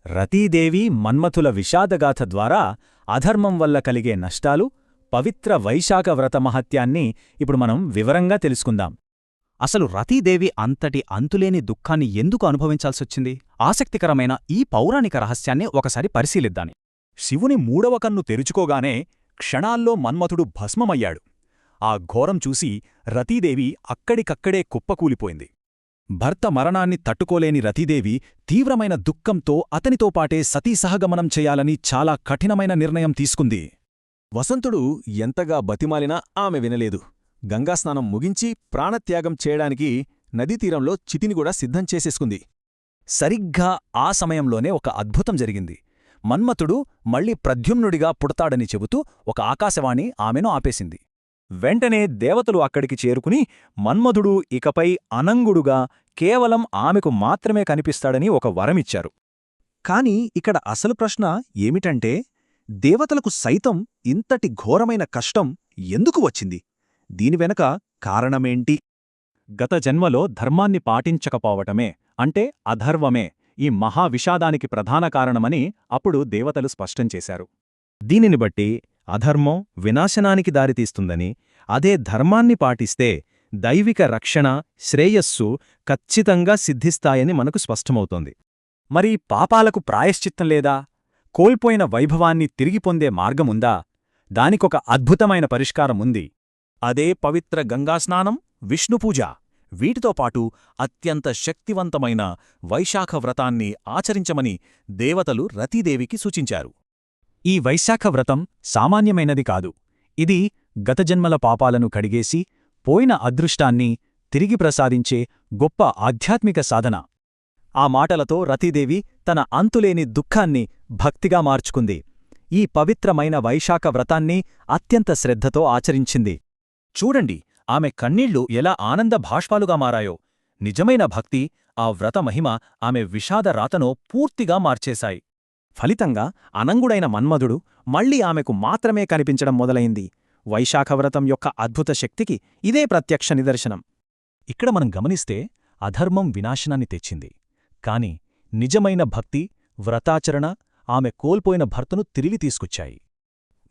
రతీదేవి మన్మథుల విషాదగాథ ద్వారా అధర్మం వల్ల కలిగే నష్టాలు, పవిత్ర వైశాఖ వ్రత మహత్యాన్ని ఇప్పుడు మనం వివరంగా తెలుసుకుందాం. అసలు రతీదేవి అంతటి అంతులేని దుఃఖాన్ని ఎందుకు అనుభవించాల్సొచ్చింది? ఆసక్తికరమైన ఈ పౌరాణిక రహస్యాన్ని ఒకసారి పరిశీలిద్దాం. శివుని మూడవ కన్ను తెరుచుకోగానే క్షణాల్లో మన్మథుడు భస్మమయ్యాడు. ఆ ఘోరం చూసి రతీదేవి అక్కడికక్కడే కుప్పకూలిపోయింది. భర్త మరణాన్ని తట్టుకోలేని రతీదేవి తీవ్రమైన దుఃఖంతో అతనితో పాటే సతీసహగమనం చెయ్యాలని చాలా కఠినమైన నిర్ణయం తీసుకుంది. వసంతుడు ఎంతగా బతిమాలినా ఆమె వినలేదు. గంగాస్నానం ముగించి ప్రాణత్యాగం చేయడానికి నదీతీరంలో చితినిగూడా సిద్ధం చేసేసుకుంది. సరిగ్గా ఆ సమయంలోనే ఒక అద్భుతం జరిగింది. మన్మథుడు మళ్లీ ప్రద్యుమ్నుడిగా పుడతాడని చెబుతూ ఒక ఆకాశవాణి ఆమెను ఆపేసింది. వెంటనే దేవతలు అక్కడికి చేరుకుని మన్మథుడు ఇకపై అనంగుడుగా కేవలం ఆమెకు మాత్రమే కనిపిస్తాడని ఒక వరమిచ్చారు. కాని ఇక్కడ అసలు ప్రశ్న ఏమిటంటే, దేవతలకు సైతం ఇంతటి ఘోరమైన కష్టం ఎందుకు వచ్చింది? దీని వెనక కారణమేంటి? గత జన్మలో ధర్మాన్ని పాటించకపోవటమే, అంటే అధర్వమే ఈ మహావిషాదానికి ప్రధాన కారణమని అప్పుడు దేవతలు స్పష్టం చేశారు. దీనిని బట్టి అధర్మం వినాశనానికి దారితీస్తుందని, అదే ధర్మాన్ని పాటిస్తే దైవిక రక్షణ, శ్రేయస్సు ఖచ్చితంగా సిద్ధిస్తాయని మనకు స్పష్టమవుతోంది. మరి పాపాలకు ప్రాయశ్చిత్తం లేదా? కోల్పోయిన వైభవాన్ని తిరిగి పొందే మార్గముందా? దానికొక అద్భుతమైన పరిష్కారముంది. అదే పవిత్ర గంగాస్నానం, విష్ణుపూజ. వీటితో పాటు అత్యంత శక్తివంతమైన వైశాఖ వ్రతాన్ని ఆచరించమని దేవతలు రతీదేవికి సూచించారు. ఈ వైశాఖ వ్రతం సామాన్యమైనది కాదు. ఇది గతజన్మల పాపాలను కడిగేసి పోయిన అదృష్టాన్ని తిరిగి ప్రసాదించే గొప్ప ఆధ్యాత్మిక సాధన. ఆ మాటలతో రతీదేవి తన అంతులేని దుఃఖాన్ని భక్తిగా మార్చుకుంది. ఈ పవిత్రమైన వైశాఖ వ్రతాన్ని అత్యంత శ్రద్ధతో ఆచరించింది. చూడండి, ఆమె కన్నీళ్లు ఎలా ఆనంద భాష్పాలుగా మారాయో. నిజమైన భక్తి, ఆ వ్రత మహిమ ఆమె విషాద రాతను పూర్తిగా మార్చేశాయి. ఫలితంగా అనంగుడైన మన్మథుడు మళ్లీ ఆమెకు మాత్రమే కనిపించడం మొదలైంది. వైశాఖవ్రతం యొక్క అద్భుత శక్తికి ఇదే ప్రత్యక్ష నిదర్శనం. ఇక్కడ మనం గమనిస్తే అధర్మం వినాశనాన్ని తెచ్చింది. కాని నిజమైన భక్తి, వ్రతాచరణ ఆమె కోల్పోయిన భర్తను తిరిగి తీసుకొచ్చాయి.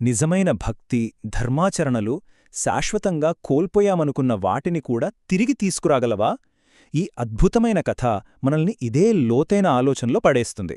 నిజమైన భక్తి, ధర్మాచరణలు శాశ్వతంగా కోల్పోయామనుకున్న వాటిని కూడా తిరిగి తీసుకురాగలవా? ఈ అద్భుతమైన కథ మనల్ని ఇదే లోతైన ఆలోచనలో పడేస్తుంది.